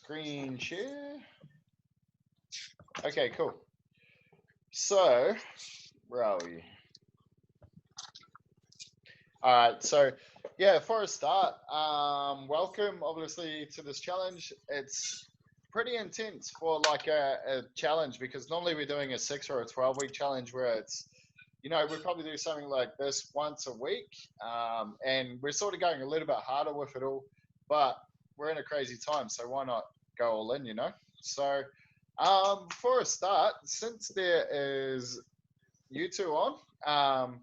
screen share. Okay, cool. So, where are we? All right, so yeah, for a start, welcome obviously to this challenge. It's pretty intense for like a challenge, because normally we're doing a 6 or a 12-week challenge where it's, we probably do something like this once a week, and we're sort of going a little bit harder with it all, but we're in a crazy time, so why not go all in, So for a start, since there is you two on,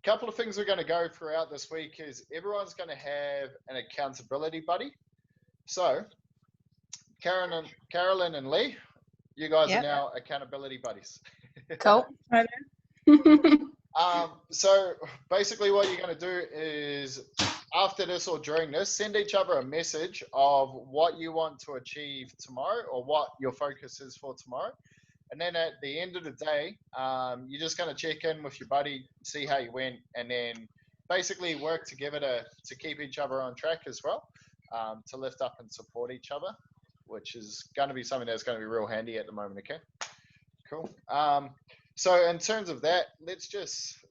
couple of things we're going to go throughout this week is everyone's going to have an accountability buddy. So Carolyn and Lee, you guys are now accountability buddies. Cool. So basically what you're going to do is after this or during this, send each other a message of what you want to achieve tomorrow or what your focus is for tomorrow. And then at the end of the day, you're just going to check in with your buddy, see how you went, and then basically work together to keep each other on track as well, to lift up and support each other, which is going to be something that's going to be real handy at the moment, okay? Cool. So in terms of that,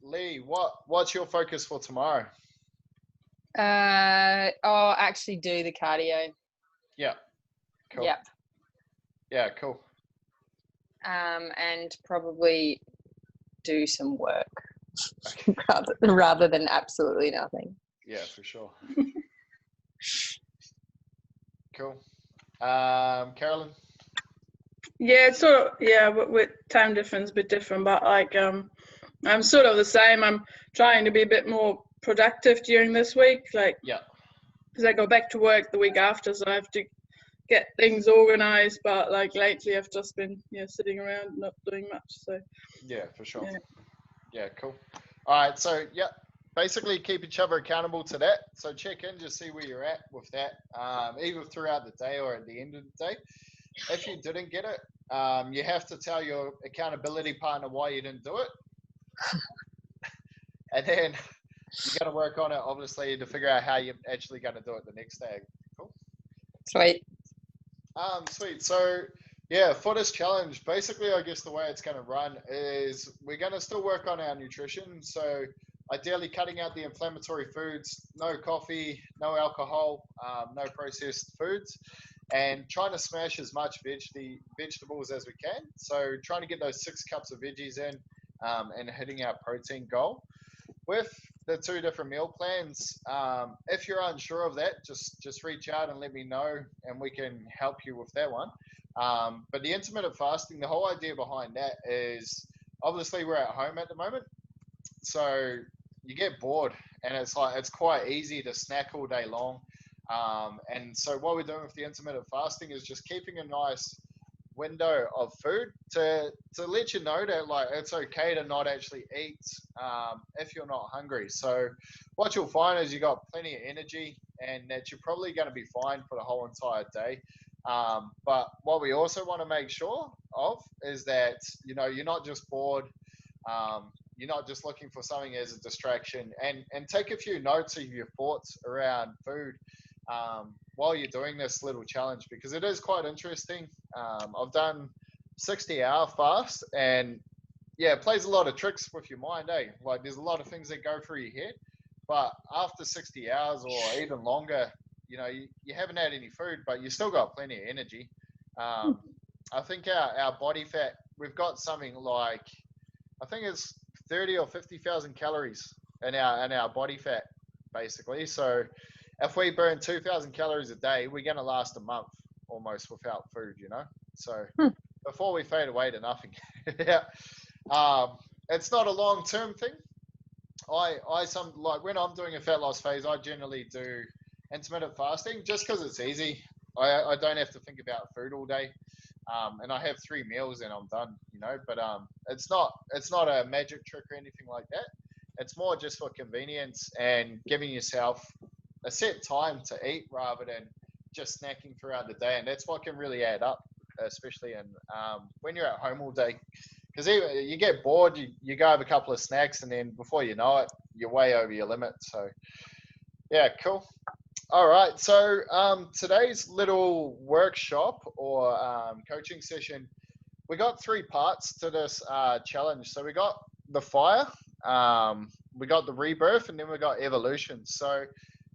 Lee, what's your focus for tomorrow? I'll actually do the cardio. Yeah. Cool. Yep. Yeah, cool. And probably do some work rather than absolutely nothing. Yeah, for sure. Cool. Carolyn? Yeah, it's sort of, with time difference, a bit different, but like, I'm sort of the same. I'm trying to be a bit more productive during this week, like, because I go back to work the week after, so I have to get things organized, but like lately I've just been sitting around not doing much, so yeah, for sure. Yeah, cool. All right, so basically keep each other accountable to that. So check in, just see where you're at with that, either throughout the day or at the end of the day. If you didn't get it, you have to tell your accountability partner why you didn't do it, and then you got to work on it obviously to figure out how you're actually going to do it the next day. Cool. Sweet. Sweet. So yeah, for this challenge, basically, I guess the way it's going to run is we're going to still work on our nutrition. So ideally cutting out the inflammatory foods, no coffee, no alcohol, no processed foods, and trying to smash as much vegetables as we can. So trying to get those 6 cups of veggies in, and hitting our protein goal. With the 2 different meal plans, if you're unsure of that, just reach out and let me know, and we can help you with that one. But the intermittent fasting, the whole idea behind that is obviously we're at home at the moment, so you get bored, and it's quite easy to snack all day long. And so what we're doing with the intermittent fasting is just keeping a nice window of food to let you know that like it's okay to not actually eat if you're not hungry. So what you'll find is you got plenty of energy and that you're probably going to be fine for the whole entire day. But what we also want to make sure of is that you're not just bored, you're not just looking for something as a distraction, and take a few notes of your thoughts around food while you're doing this little challenge, because it is quite interesting. I've done 60-hour fast, and it plays a lot of tricks with your mind, like there's a lot of things that go through your head, but after 60 hours or even longer, you haven't had any food, but you still got plenty of energy. I think our body fat, we've got something like, I think it's 30 or 50,000 calories in our body fat, basically. So if we burn 2,000 calories a day, we're going to last a month almost without food, So before we fade away to nothing. It's not a long-term thing. Like when I'm doing a fat loss phase, I generally do intermittent fasting just because it's easy. I don't have to think about food all day. And I have 3 meals and I'm done, but it's not a magic trick or anything like that. It's more just for convenience and giving yourself a set time to eat rather than just snacking throughout the day. And that's what can really add up, especially when you're at home all day, because you get bored, you go have a couple of snacks, and then before you know it, you're way over your limit. So yeah, cool. All right. So today's little workshop or coaching session, we got three parts to this challenge. So we got the fire, we got the rebirth, and then we got evolution. So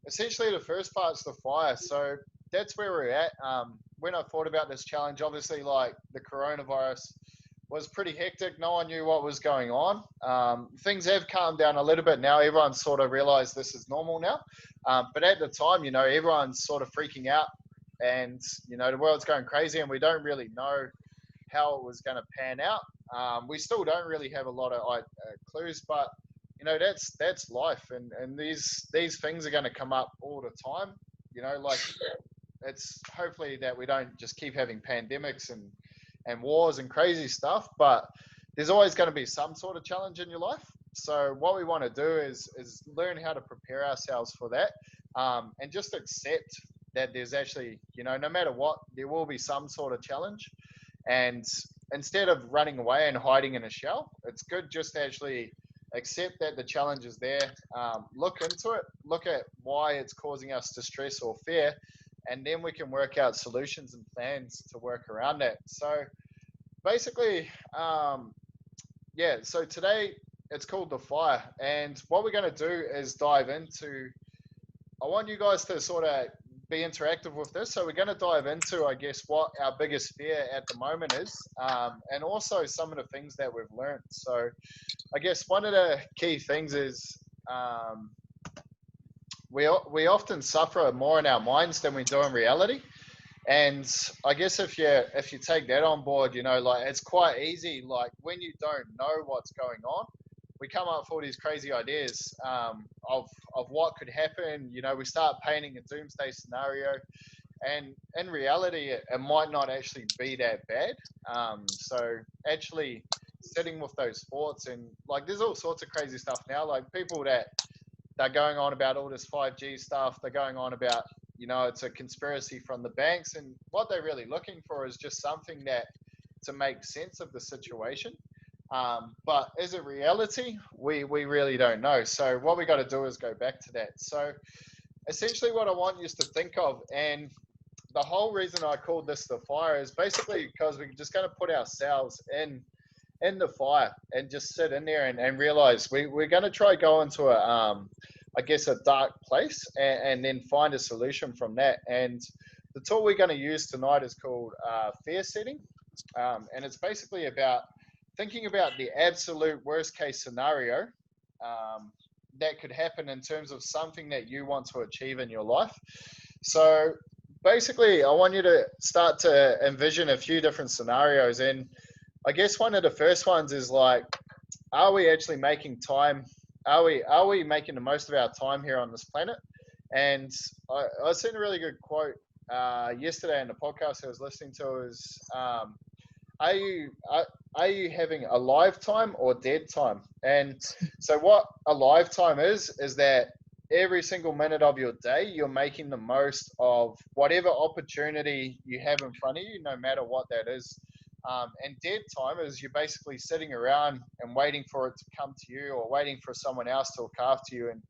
essentially the first part's the fire. So that's where we're at. When I thought about this challenge, obviously like the coronavirus was pretty hectic. No one knew what was going on. Things have calmed down a little bit now. Everyone's sort of realized this is normal now. But at the time, you know, everyone's sort of freaking out and, you know, the world's going crazy and we don't really know how it was going to pan out. We still don't really have a lot of clues, but, you know, that's life. And these things are going to come up all the time. You know, like it's hopefully that we don't just keep having pandemics and wars and crazy stuff, but there's always going to be some sort of challenge in your life. So what we want to do is learn how to prepare ourselves for that, and just accept that there's actually, you know, no matter what, there will be some sort of challenge. And instead of running away and hiding in a shell, it's good just to actually accept that the challenge is there, look into it, look at why it's causing us distress or fear, and then we can work out solutions and plans to work around that. So basically, so today it's called the fire. And what we're going to do is dive into, I want you guys to sort of be interactive with this. So we're going to dive into, I guess, what our biggest fear at the moment is, and also some of the things that we've learned. So I guess one of the key things is, we often suffer more in our minds than we do in reality. And I guess if you take that on board, you know, like it's quite easy. Like when you don't know what's going on, we come up with all these crazy ideas of what could happen. You know, we start painting a doomsday scenario, and in reality, it might not actually be that bad. So actually sitting with those thoughts, and like there's all sorts of crazy stuff now. Like people that they're going on about all this 5G stuff. They're going on about, you know, it's a conspiracy from the banks, and what they're really looking for is just something that to make sense of the situation. But is it reality? We really don't know. So what we got to do is go back to that. So essentially what I want you to think of, and the whole reason I called this the fire is basically because we're just going to put ourselves in the fire and just sit in there and realize we're going to try go into I guess a dark place and then find a solution from that. And the tool we're going to use tonight is called fear setting. And it's basically about thinking about the absolute worst case scenario that could happen in terms of something that you want to achieve in your life. So basically, I want you to start to envision a few different scenarios. And I guess one of the first ones is like, are we actually making time? Are we making the most of our time here on this planet? And I seen a really good quote yesterday in the podcast I was listening to is, are you having a lifetime or dead time? And so what a lifetime is that every single minute of your day, you're making the most of whatever opportunity you have in front of you, no matter what that is. And dead time is you're basically sitting around and waiting for it to come to you or waiting for someone else to look after you and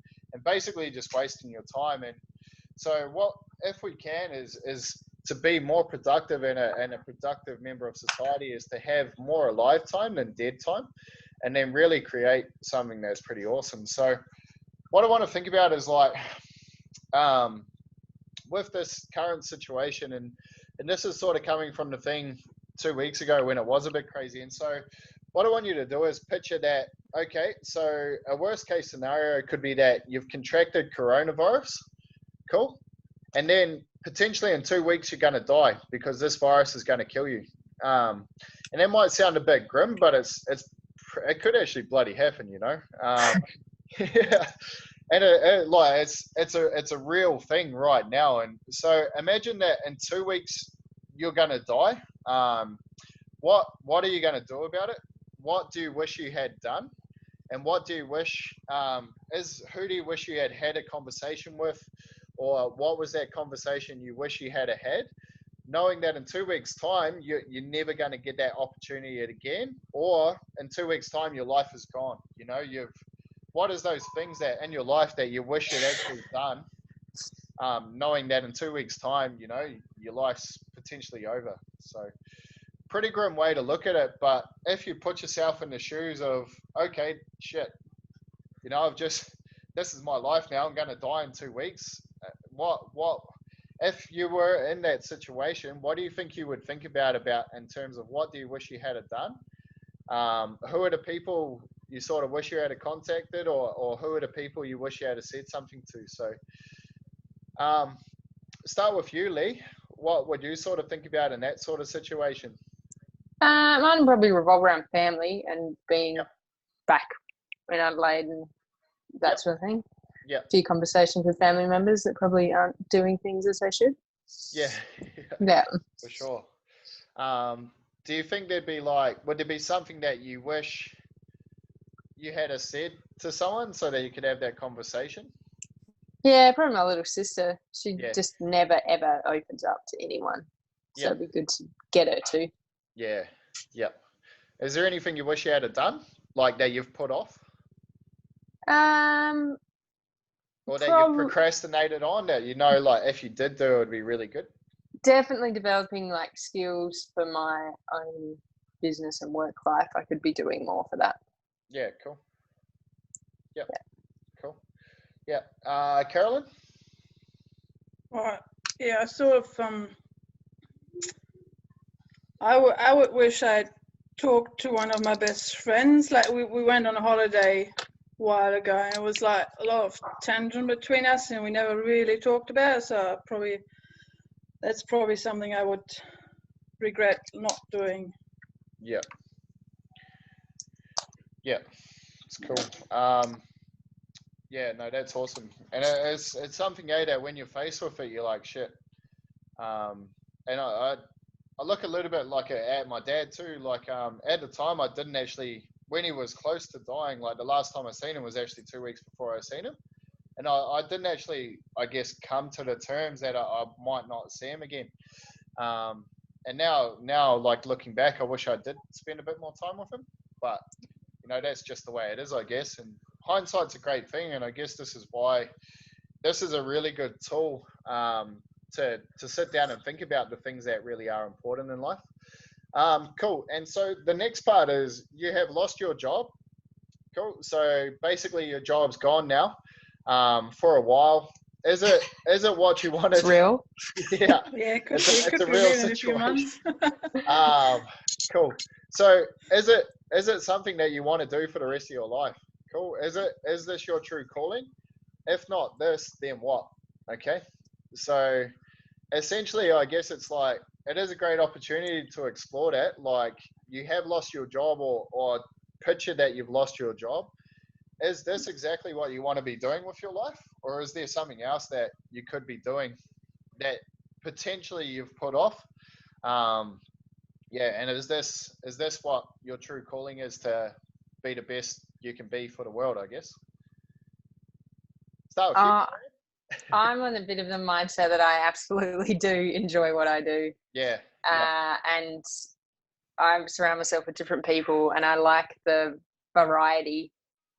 basically just wasting your time. And so what, if we can, is to be more productive and a productive member of society is to have more alive time than dead time, and then really create something that's pretty awesome. So what I want to think about is like, with this current situation, and this is sort of coming from the thing 2 weeks ago when it was a bit crazy. And so what I want you to do is picture that, okay, so a worst case scenario could be that you've contracted coronavirus. Cool. And then potentially in 2 weeks, you're going to die because this virus is going to kill you. And that might sound a bit grim, but it could actually bloody happen, you know? Yeah. And it's a real thing right now. And so imagine that in 2 weeks, you're going to die. What are you going to do about it? What do you wish you had done? And what do you wish, who do you wish you had a conversation with? Or what was that conversation you wish you had had? Knowing that in 2 weeks' time, you're never going to get that opportunity again. Or in 2 weeks' time, your life is gone. You know, what is those things that in your life that you wish you'd actually done knowing that in 2 weeks' time, you know, your life's potentially over. So pretty grim way to look at it. But if you put yourself in the shoes of, okay, shit, you know, this is my life now. I'm going to die in 2 weeks. What, if you were in that situation, what do you think you would think about in terms of what do you wish you had done? Who are the people you sort of wish you had contacted, or who are the people you wish you had said something to? So, start with you, Lee. What would you sort of think about in that sort of situation? Mine probably revolve around family and being back in Adelaide and that sort of thing. Yeah. A few conversations with family members that probably aren't doing things as they should. Yeah. Yeah. For sure. Do you think would there be something that you wish you had said to someone so that you could have that conversation? Yeah, probably my little sister. She just never, ever opens up to anyone. So it'd be good to get her to. Yeah. Yep. Is there anything you wish you had done, like that you've put off? Or that you've procrastinated on that, you know, like if you did do it, it would be really good? Definitely developing like skills for my own business and work life. I could be doing more for that. Yeah, cool. Yep. Cool. Yeah. Carolyn? Well, yeah, I sort of I would wish I'd talked to one of my best friends. Like we went on a holiday a while ago, and it was like a lot of tension between us, and we never really talked about it. So that's probably something I would regret not doing. Yeah. Yeah. It's cool. Yeah, no, that's awesome. And it's something, that when you're faced with it, you're like, shit. And I look a little bit like at my dad too. Like, at the time, I didn't actually, when he was close to dying, like the last time I seen him was actually 2 weeks before I seen him. And I didn't actually, I guess, come to the terms that I might not see him again. And now, like looking back, I wish I did spend a bit more time with him. But, you know, that's just the way it is, I guess. And hindsight's a great thing. And I guess this is why this is a really good tool to sit down and think about the things that really are important in life. Cool. And so the next part is you have lost your job. Cool. So basically your job's gone now for a while. Is it what you wanted? It's real. Yeah. Yeah, it could be a real situation. Cool. So is it something that you want to do for the rest of your life? Cool. Is this your true calling? If not this, then what? Okay. So essentially, I guess it's like, it is a great opportunity to explore that. Like, you have lost your job, or picture that you've lost your job. Is this exactly what you want to be doing with your life? Or is there something else that you could be doing that potentially you've put off? Yeah, and is this what your true calling is, to be the best you can be for the world, I guess? Start with you. I'm on a bit of the mindset that I absolutely do enjoy what I do. Yeah. And I surround myself with different people, and I like the variety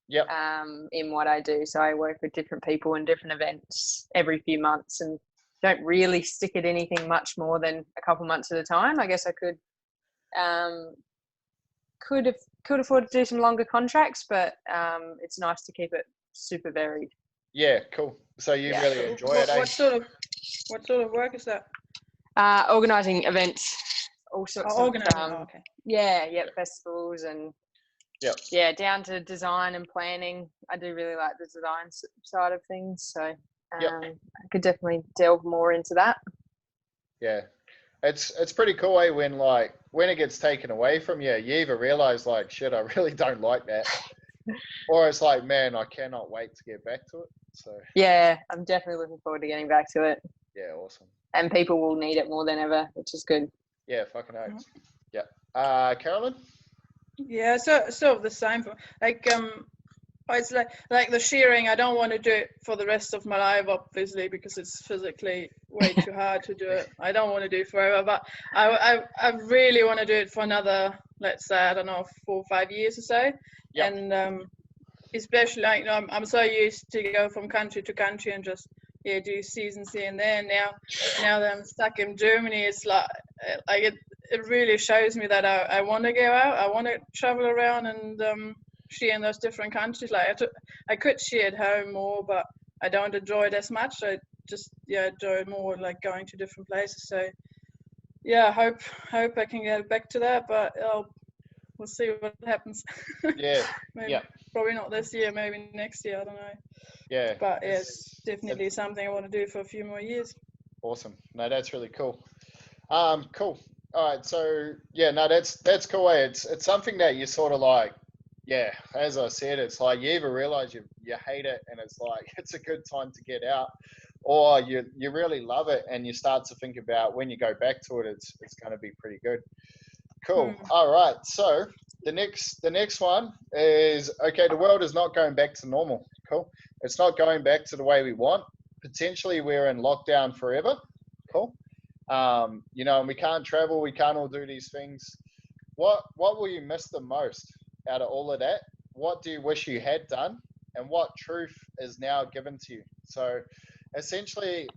in what I do. So I work with different people in different events every few months, and don't really stick at anything much more than a couple months at a time. I guess I could afford to do some longer contracts, but it's nice to keep it super varied. Yeah, cool. So you really enjoy it, eh? What sort of work is that? Organising events, all sorts of okay. festivals and down to design and planning. I do really like the design side of things, so I could definitely delve more into that. Yeah, it's pretty cool, eh? When it gets taken away from you, you either realize like, shit, I really don't like that, or it's like, man, I cannot wait to get back to it. So yeah, I'm definitely looking forward to getting back to it. Yeah, awesome. And people will need it more than ever, which is good. Yeah, fucking oath. Yeah. Carolyn? Yeah, so the same. It's like the shearing. I don't want to do it for the rest of my life, obviously, because it's physically way too hard to do it. I don't want to do it forever, but I really want to do it for another, let's say, I don't know, 4 or 5 years or so. And especially, like, I'm so used to go from country to country and just do seasons here and there. Now that I'm stuck in Germany, it's like it really shows me that I want to go out. I want to travel around and ski in those different countries. Like I could ski at home more, but I don't enjoy it as much. I just enjoy more like going to different places. So yeah, hope I can get back to that, but we'll see what happens. Yeah. Maybe, probably not this year, maybe next year, I don't know. Yeah. But it's definitely something I want to do for a few more years. Awesome. No, that's really cool. Cool. All right. So yeah, no, that's cool. It's something that you sort of like, yeah, as I said, it's like you either realize you hate it and it's like it's a good time to get out, or you really love it and you start to think about when you go back to it, it's going to be pretty good. Cool. All right. So the next one is, okay, the world is not going back to normal. Cool. It's not going back to the way we want. Potentially we're in lockdown forever. Cool. You know, and we can't travel, we can't all do these things. What will you miss the most out of all of that? What do you wish you had done? And what truth is now given to you? So essentially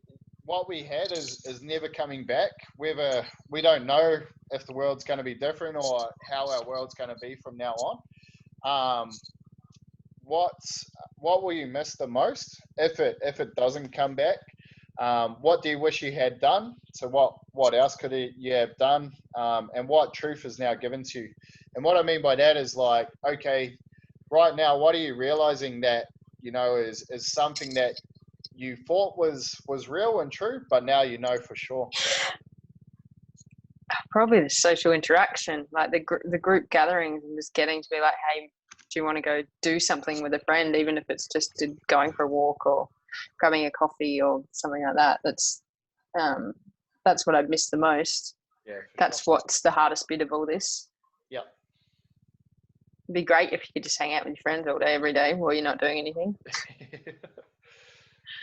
what we had is never coming back. Whether we don't know if the world's going to be different or how our world's going to be from now on. What will you miss the most if it doesn't come back? What do you wish you had done? So what else could you have done? And what truth is now given to you? And what I mean by that is like, okay, right now, what are you realizing that, you know, is something that you thought was real and true, but now you know for sure? Probably the social interaction, like the group gatherings, and just getting to be like, hey, do you want to go do something with a friend, even if it's just going for a walk or grabbing a coffee or something like that. That's what I've missed the most. Yeah, that's sure. What's the hardest bit of all this. Yep. It'd be great if you could just hang out with your friends all day, every day, while you're not doing anything.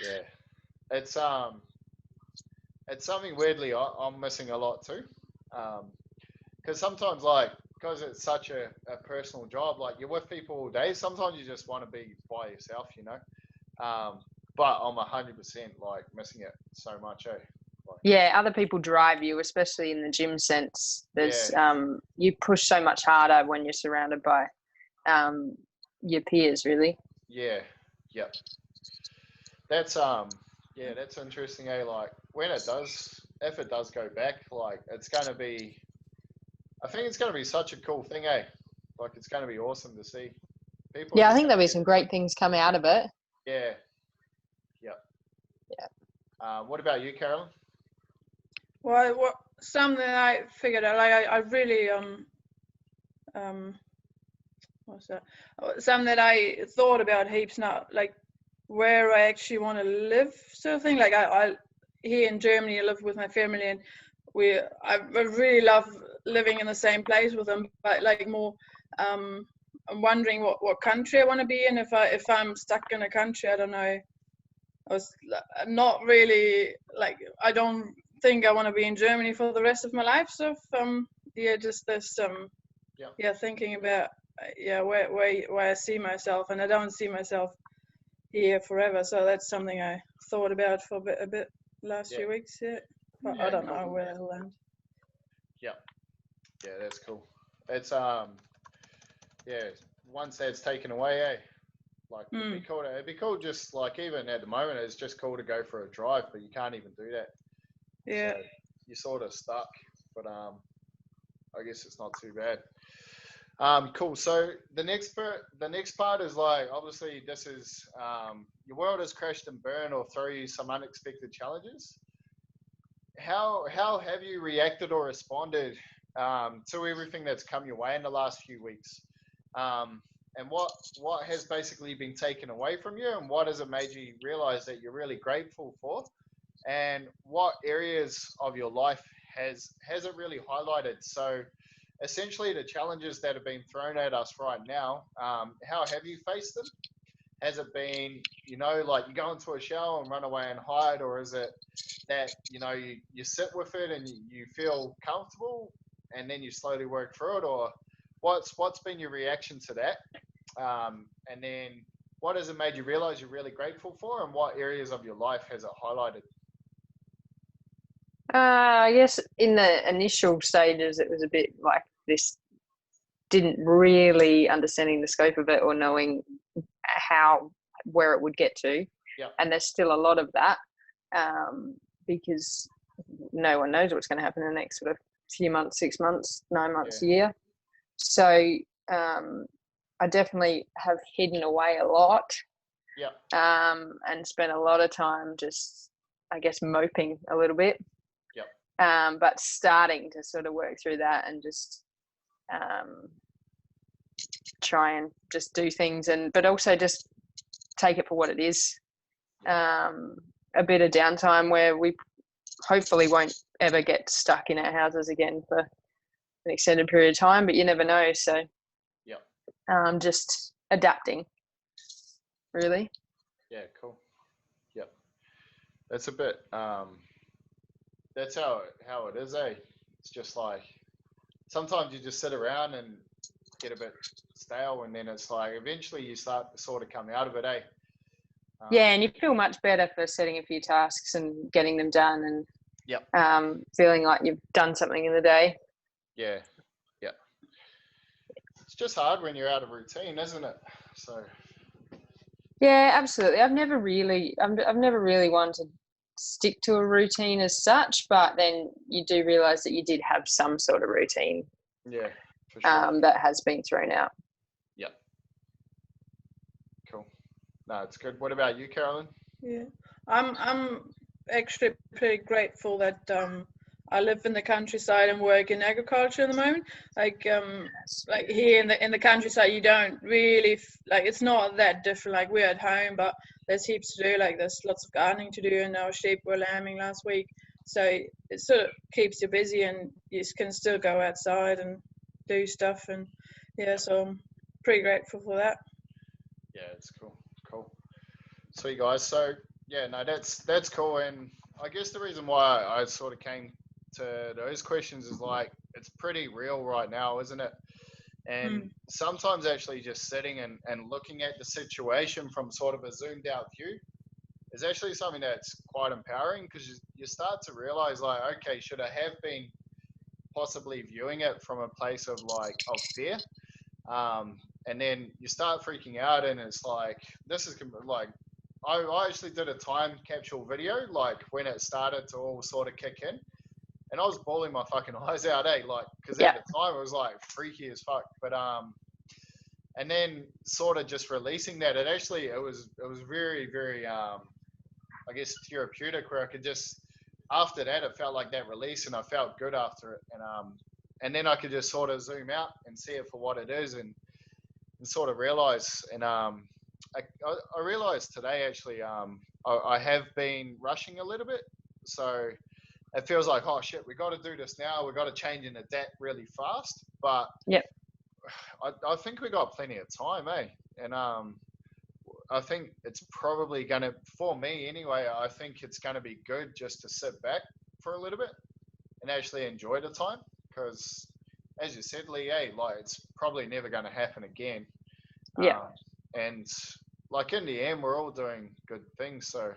Yeah, it's something weirdly I'm missing a lot too, because sometimes, like, because it's such a personal job, like you're with people all day, sometimes you just want to be by yourself, you know. But I'm 100% like missing it so much, eh? Like, yeah, other people drive you, especially in the gym sense. There's you push so much harder when you're surrounded by your peers, really. Yeah. Yep. That's that's interesting, eh? Like when it does, if it does go back, like it's gonna be, I think it's gonna be such a cool thing, eh? Like it's gonna be awesome to see people. Yeah, I think there'll be some great things come out of it. Yeah. Yep. Yeah. What about you, Carolyn? Well, something I figured out, like I really what's that? Something that I thought about heaps now, like where I actually want to live, sort of thing. Like I here in Germany, I live with my family, and I really love living in the same place with them. But like more, I'm wondering what country I want to be in. If I'm stuck in a country, I don't know. I was not really like, I don't think I want to be in Germany for the rest of my life. So just this thinking about where I see myself, and I don't see myself here forever. So that's something I thought about for a bit last few weeks. But I don't know where it'll end. Yeah, that's cool. It's once that's taken away, eh? Like it'd be cool just like, even at the moment it's just cool to go for a drive, but you can't even do that. Yeah. So you're sort of stuck, but I guess it's not too bad. Cool. So the next part is like, obviously this is your world has crashed and burned or throw you some unexpected challenges. How have you reacted or responded to everything that's come your way in the last few weeks? And what has basically been taken away from you, and what has it made you realize that you're really grateful for? And what areas of your life has it really highlighted? So essentially the challenges that have been thrown at us right now, how have you faced them? Has it been, you know, like you go into a shower and run away and hide, or is it that, you know, you sit with it and you feel comfortable and then you slowly work through it? Or what's been your reaction to that? And then what has it made you realize you're really grateful for, and what areas of your life has it highlighted? I guess in the initial stages, it was a bit like this, didn't really understanding the scope of it or knowing where it would get to. Yep. And there's still a lot of that, because no one knows what's going to happen in the next sort of few months, 6 months, 9 months, a year. So I definitely have hidden away a lot. Yep. And spent a lot of time just, I guess, moping a little bit. Yep. But starting to sort of work through that and just try and just do things, but also just take it for what it is. A bit of downtime where we hopefully won't ever get stuck in our houses again for an extended period of time, but you never know. So just adapting, really. Yeah, cool. Yep. That's a bit that's how it is, eh? It's just like sometimes you just sit around and get a bit stale, and then it's like eventually you start to sort of come out of it, eh? Yeah, and you feel much better for setting a few tasks and getting them done, and yep. Feeling like you've done something in the day. Yeah, yeah. It's just hard when you're out of routine, isn't it? So. Yeah, absolutely. I've never really wanted to stick to a routine as such, but then you do realise that you did have some sort of routine. Yeah, for sure. That has been thrown out. Yep. Cool. No, it's good. What about you, Carolyn? Yeah, I'm actually pretty grateful that I live in the countryside and work in agriculture at the moment. Like here in the countryside, you don't really it's not that different. Like we're at home, but there's heaps to do. Like there's lots of gardening to do, and our sheep were lambing last week, so it sort of keeps you busy, and you can still go outside and do stuff. And so I'm pretty grateful for that. Yeah, it's cool. Sweet guys. So yeah, no, that's cool. And I guess the reason why I sort of came to those questions is like it's pretty real right now, isn't it? And sometimes actually just sitting and looking at the situation from sort of a zoomed out view is actually something that's quite empowering, because you start to realize like, okay, should I have been possibly viewing it from a place of fear? And then you start freaking out, and it's like, this is like, I actually did a time capsule video, like when it started to all sort of kick in, and I was bawling my fucking eyes out, like, because at the time it was like freaky as fuck. But and then sort of just releasing that, it was very, very I guess therapeutic, where I could just, after that, it felt like that release, and I felt good after it, and then I could just sort of zoom out and see it for what it is, and sort of realize, and I realized today actually, I have been rushing a little bit, so it feels like, oh shit, we got to do this now, we got to change and adapt really fast. But I think we got plenty of time, eh? And I think it's probably gonna, for me anyway, I think it's gonna be good just to sit back for a little bit and actually enjoy the time, because as you said, Lee, like it's probably never going to happen again. And like in the end, we're all doing good things. So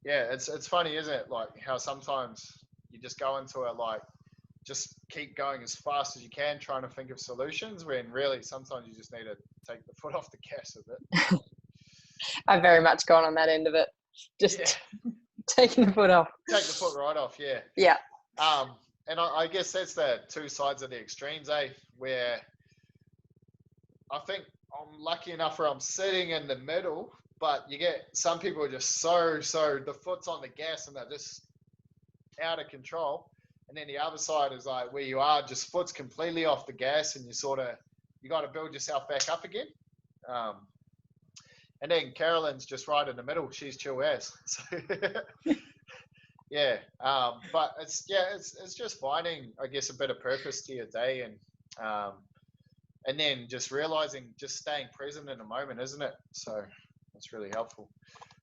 yeah, it's funny, isn't it? Like how sometimes you just go into it, like just keep going as fast as you can, trying to think of solutions, when really sometimes you just need to take the foot off the gas a bit. I've very much gone on that end of it. Just taking the foot off. Take the foot right off, yeah. Yeah. And I guess that's the two sides of the extremes, where I think I'm lucky enough where I'm sitting in the middle, but you get some people are just so the foot's on the gas and they're just out of control. And then the other side is like where you are just foot's completely off the gas, and you got to build yourself back up again. And then Carolyn's just right in the middle. She's chill as. So yeah. But it's just finding, I guess, a bit of purpose to your day, and then just realizing, just staying present in the moment, isn't it? So that's really helpful.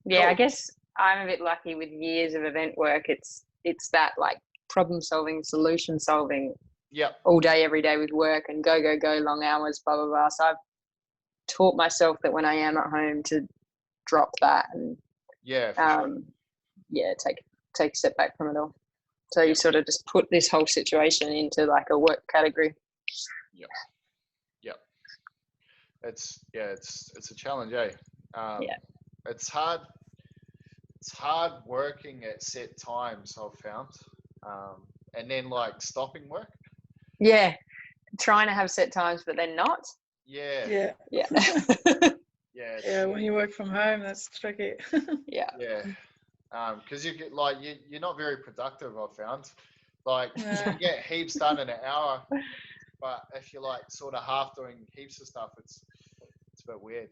Yeah, cool. I guess I'm a bit lucky with years of event work. It's that like problem solving, solution solving, all day, every day with work, and go long hours, blah blah blah. So I've taught myself that when I am at home to drop that and take a step back from it all. So you sort of just put this whole situation into like a work category. Yeah. It's a challenge, eh? It's hard. It's hard working at set times, I've found, and then like stopping work. Yeah, trying to have set times, but then not. Yeah. When you work from home, that's tricky. Yeah. Because you get like you're not very productive. I've found, like you can get heaps done in an hour, but if you're like sort of half doing heaps of stuff, it's a bit weird.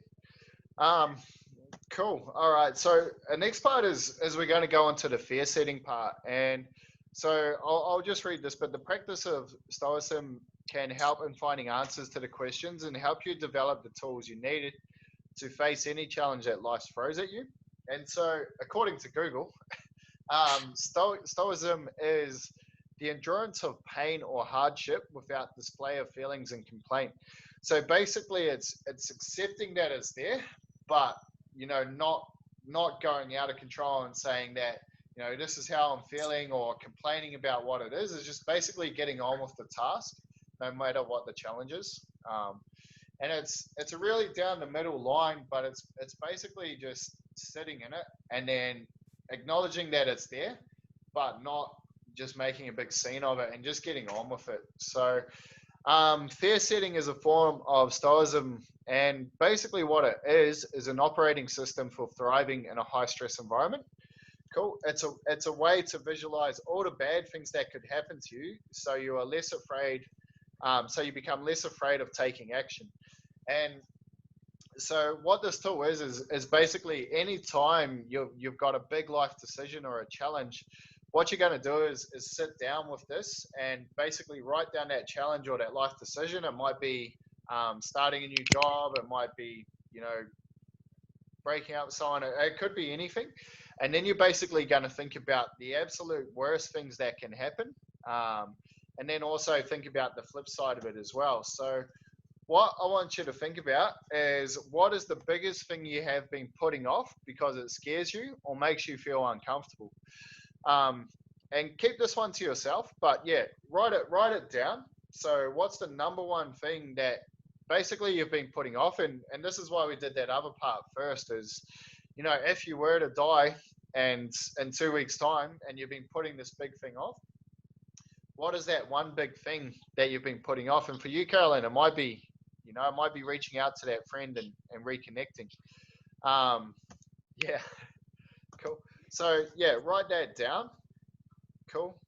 Cool. All right. So the next part is we're going to go into the fear setting part, and so I'll just read this. But the practice of stoicism can help in finding answers to the questions and help you develop the tools you need to face any challenge that life throws at you. And so, according to Google, stoicism is the endurance of pain or hardship without display of feelings and complaint. So basically, it's accepting that it's there, but not going out of control and saying that this is how I'm feeling or complaining about what it is. It's just basically getting on with the task, no matter what the challenge is. And it's a really down the middle line, but it's basically just sitting in it and then acknowledging that it's there, but not just making a big scene of it and just getting on with it. So fear setting is a form of stoicism, and basically what it is an operating system for thriving in a high stress environment. Cool. It's a way to visualize all the bad things that could happen to you, so you are less afraid. So you become less afraid of taking action. And so what this tool is basically any time you've got a big life decision or a challenge, what you're going to do is sit down with this and basically write down that challenge or that life decision. It might be starting a new job. It might be, breaking up with someone. It could be anything. And then you're basically going to think about the absolute worst things that can happen. And then also think about the flip side of it as well. So what I want you to think about is, what is the biggest thing you have been putting off because it scares you or makes you feel uncomfortable? And keep this one to yourself, but write it down. So what's the number one thing that basically you've been putting off? And this is why we did that other part first is, if you were to die and in 2 weeks time and you've been putting this big thing off, what is that one big thing that you've been putting off? And for you, Caroline, it might be reaching out to that friend and reconnecting. Cool. So write that down. Cool.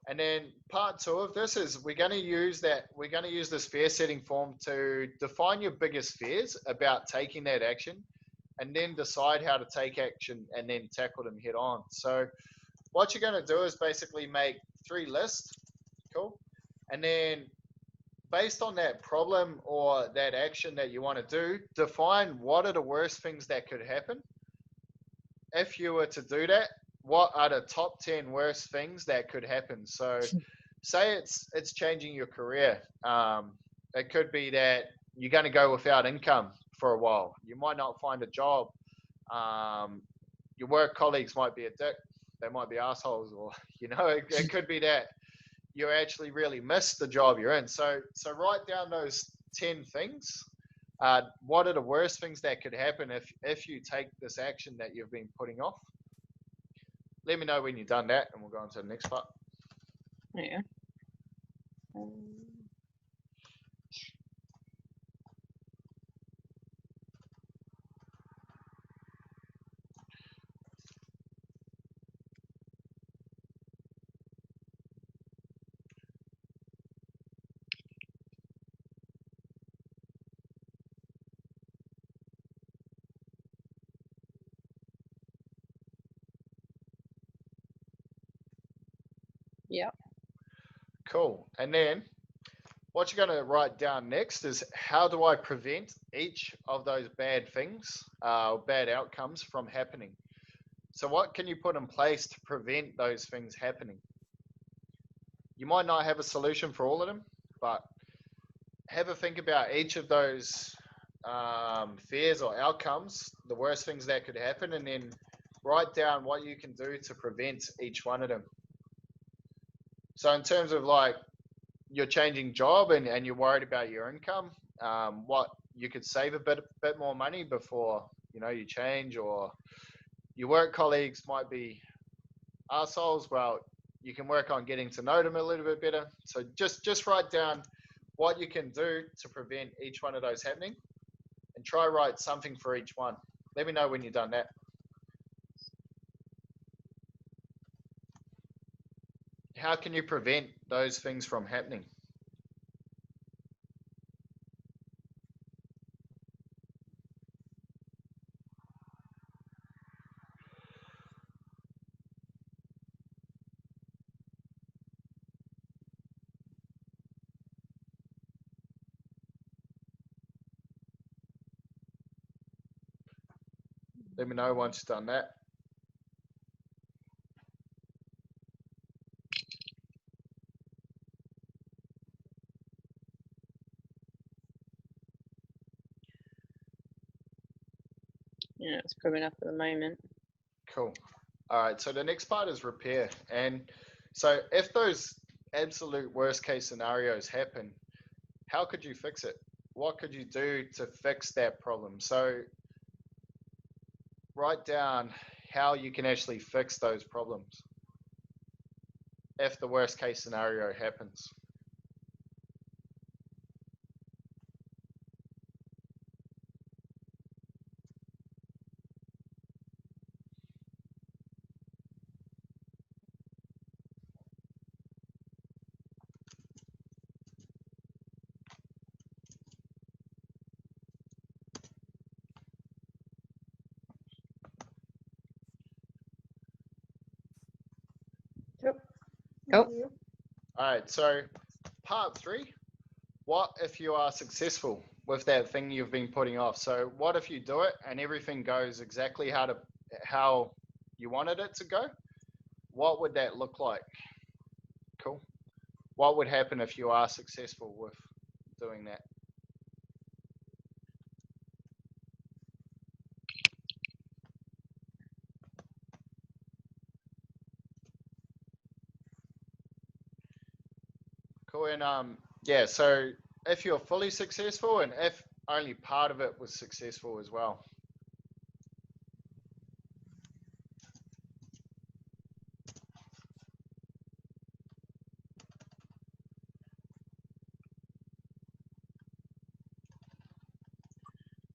And then part 2 of this is we're going to use this fear setting form to define your biggest fears about taking that action, and then decide how to take action and then tackle them head on. So what you're going to do is basically make 3 lists. Cool. And then based on that problem or that action that you want to do, define what are the worst things that could happen. If you were to do that, what are the top 10 worst things that could happen? So say it's changing your career. It could be that you're going to go without income for a while. You might not find a job. Your work colleagues might be a dick. They might be assholes, or, it could be that you actually really miss the job you're in. So write down those 10 things. What are the worst things that could happen if you take this action that you've been putting off? Let me know when you've done that, and we'll go on to the next part. Yeah. Yeah. Cool. And then what you're going to write down next is, how do I prevent each of those bad things, bad outcomes from happening? So what can you put in place to prevent those things happening? You might not have a solution for all of them, but have a think about each of those fears or outcomes, the worst things that could happen, and then write down what you can do to prevent each one of them. So in terms of like you're changing job and you're worried about your income, what you could save a bit more money before you change, or your work colleagues might be assholes. Well, you can work on getting to know them a little bit better. So just write down what you can do to prevent each one of those happening, and try write something for each one. Let me know when you've done that. How can you prevent those things from happening? Let me know once you've done that. Yeah, it's coming up at the moment. Cool. All right, so the next part is repair. And so if those absolute worst case scenarios happen, how could you fix it? What could you do to fix that problem? So write down how you can actually fix those problems if the worst case scenario happens. Oh. All right, so part 3, what if you are successful with that thing you've been putting off? So what if you do it and everything goes exactly how you wanted it to go? What would that look like? Cool. What would happen if you are successful with doing that? Cool. And yeah, so if you're fully successful and if only part of it was successful as well.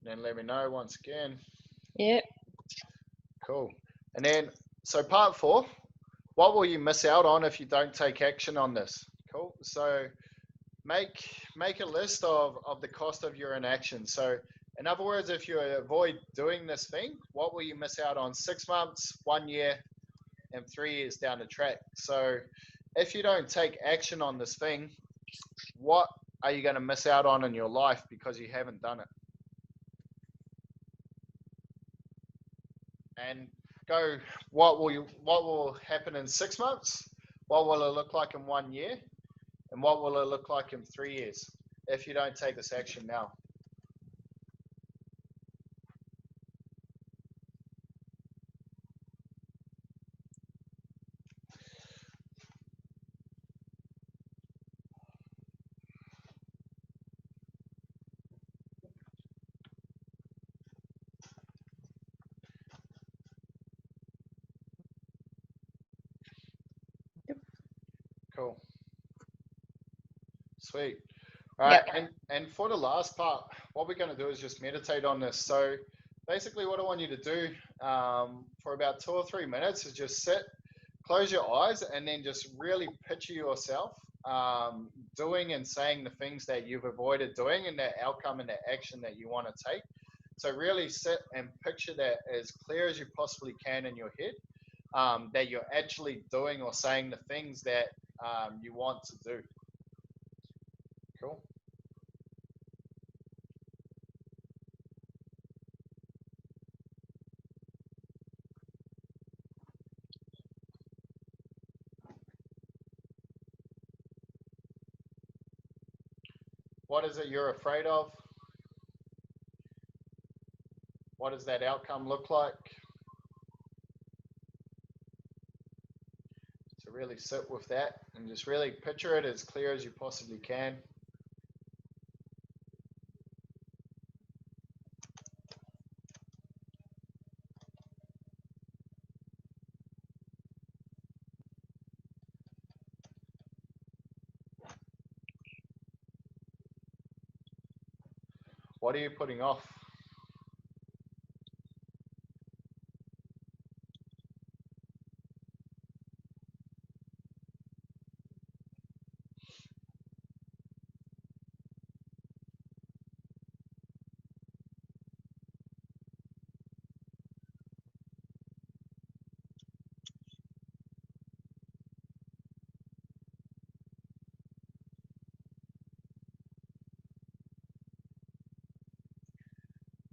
Then let me know once again. Yep. Cool. And then, so part 4, what will you miss out on if you don't take action on this? Cool. So make a list of the cost of your inaction. So in other words, if you avoid doing this thing, what will you miss out on 6 months, 1 year, and 3 years down the track? So if you don't take action on this thing, what are you going to miss out on in your life because you haven't done it? And go, what will happen in 6 months? What will it look like in 1 year? And what will it look like in 3 years if you don't take this action now? Cool. Sweet. All right. Yep. And for the last part, what we're going to do is just meditate on this. So basically what I want you to do for about 2 or 3 minutes is just sit, close your eyes, and then just really picture yourself doing and saying the things that you've avoided doing and that outcome and that action that you want to take. So really sit and picture that as clear as you possibly can in your head, that you're actually doing or saying the things that you want to do. Cool. What is it you're afraid of? what does that outcome look like? So really sit with that and just really picture it as clear as you possibly can. What are you putting off?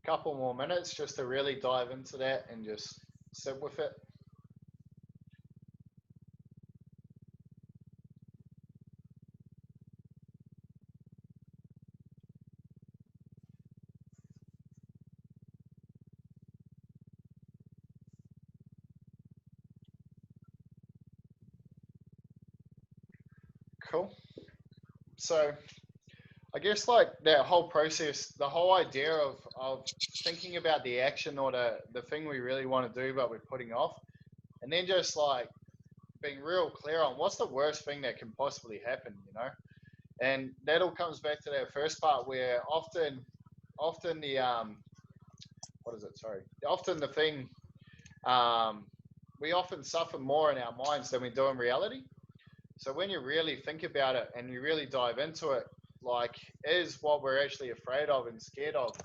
Couple more minutes just to really dive into that and just sit with it. Cool. So I guess like that whole process, the whole idea of thinking about the action or the thing we really want to do but we're putting off, and then just like being real clear on what's the worst thing that can possibly happen, you know? And that all comes back to that first part where often the often the thing, we often suffer more in our minds than we do in reality. So when you really think about it and you really dive into it, like, is what we're actually afraid of and scared of,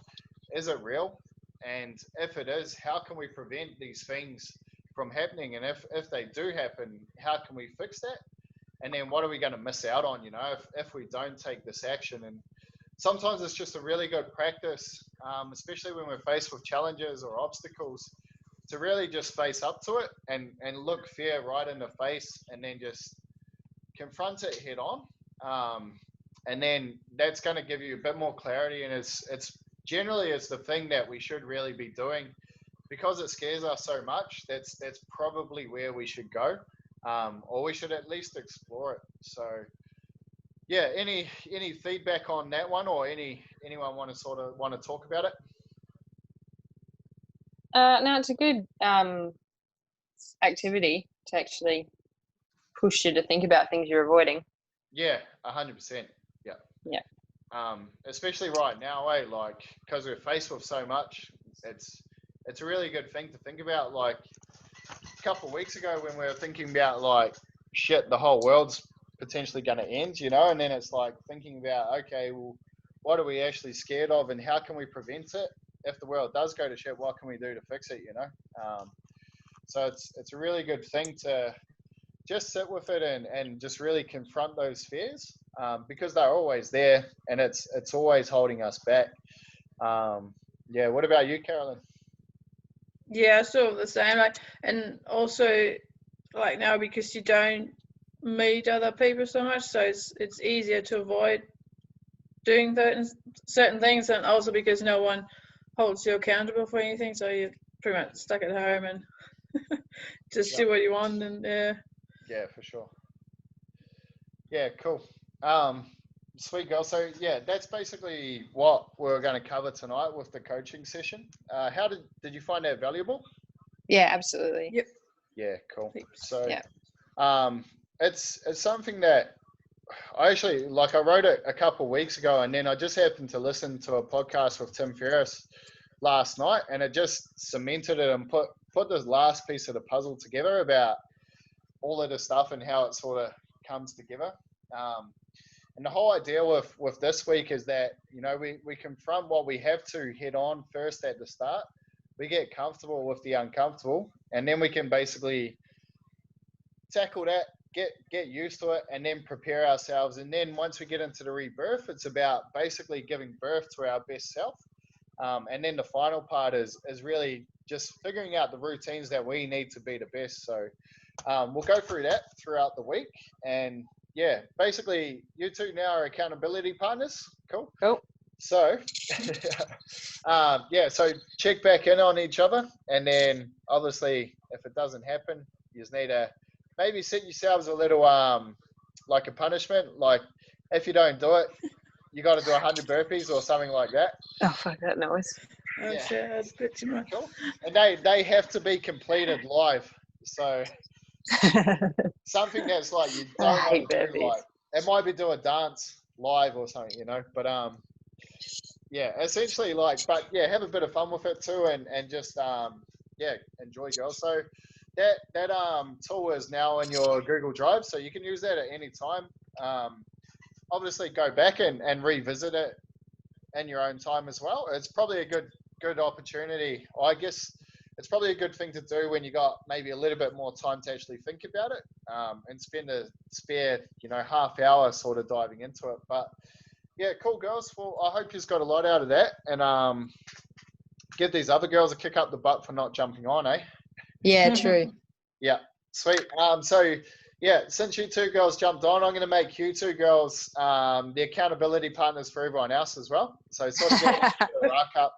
is it real? And if it is, how can we prevent these things from happening? And if they do happen, how can we fix that? And then what are we going to miss out on, you know, if we don't take this action? And sometimes it's just a really good practice, especially when we're faced with challenges or obstacles, to really just face up to it and look fear right in the face and then just confront it head on. And then that's going to give you a bit more clarity. And it's generally it's the thing that we should really be doing because it scares us so much. That's probably where we should go, or we should at least explore it. So yeah, any feedback on that one, or anyone want to talk about it? No, it's a good activity to actually push you to think about things you're avoiding. Yeah, 100%. Yeah. Yeah. Especially right now, like, because we're faced with so much, it's a really good thing to think about. Like a couple of weeks ago when we were thinking about like, shit, the whole world's potentially going to end, you know, and then it's like thinking about, okay, well, what are we actually scared of and how can we prevent it? If the world does go to shit, what can we do to fix it, you know? So it's a really good thing to just sit with it and just really confront those fears, because they're always there and it's always holding us back. Yeah. What about you, Carolyn? Yeah, sort of the same. Like, and also like now because you don't meet other people so much, so it's easier to avoid doing certain things, and also because no one holds you accountable for anything, so you're pretty much stuck at home and just do what you want. And yeah, for sure. Yeah, cool. Sweet girl. So yeah, that's basically what we're going to cover tonight with the coaching session. How did you find that valuable? Yeah, absolutely. Yep. Yeah, cool. So yeah. It's something that I actually, like, I wrote it a couple of weeks ago, and then I just happened to listen to a podcast with Tim Ferriss last night, and it just cemented it and put this last piece of the puzzle together about all of the stuff and how it sort of comes together. And the whole idea with this week is that, you know, we confront what we have to head on first at the start. We get comfortable with the uncomfortable, and then we can basically tackle that, get used to it, and then prepare ourselves. And then once we get into the rebirth, it's about basically giving birth to our best self. And then the final part is really just figuring out the routines that we need to be the best. So we'll go through that throughout the week. And yeah, basically you two now are accountability partners. Cool. So, so check back in on each other, and then obviously, if it doesn't happen, you just need to maybe set yourselves a little like a punishment. Like if you don't do it, you got to do 100 burpees or something like that. Oh, fuck that noise. Oh, Yeah. shit, that's a bit too much. Cool. And they have to be completed live. So something that's like you don't want to do live. It might be do a dance live or something, But essentially have a bit of fun with it too, and just enjoy, girls. So that tool is now in your Google Drive, so you can use that at any time. Obviously go back and revisit it in your own time as well. It's probably a good opportunity. I guess it's probably a good thing to do when you got maybe a little bit more time to actually think about it, and spend a spare, half hour sort of diving into it. But yeah, cool, girls. Well, I hope you've got a lot out of that, and give these other girls a kick up the butt for not jumping on, eh? Yeah, true. Yeah, sweet. Since you two girls jumped on, I'm going to make you two girls the accountability partners for everyone else as well. So sort of get a rack up,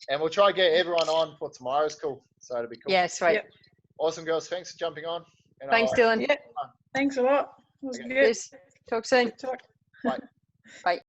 and we'll try and get everyone on for tomorrow's call. So it'll be cool. Yeah, sweet. Yep. Awesome, girls. Thanks for jumping on. Thanks, Dylan. Yeah. Thanks a lot. It was good. Cheers. Talk soon. Good talk. Bye. Bye.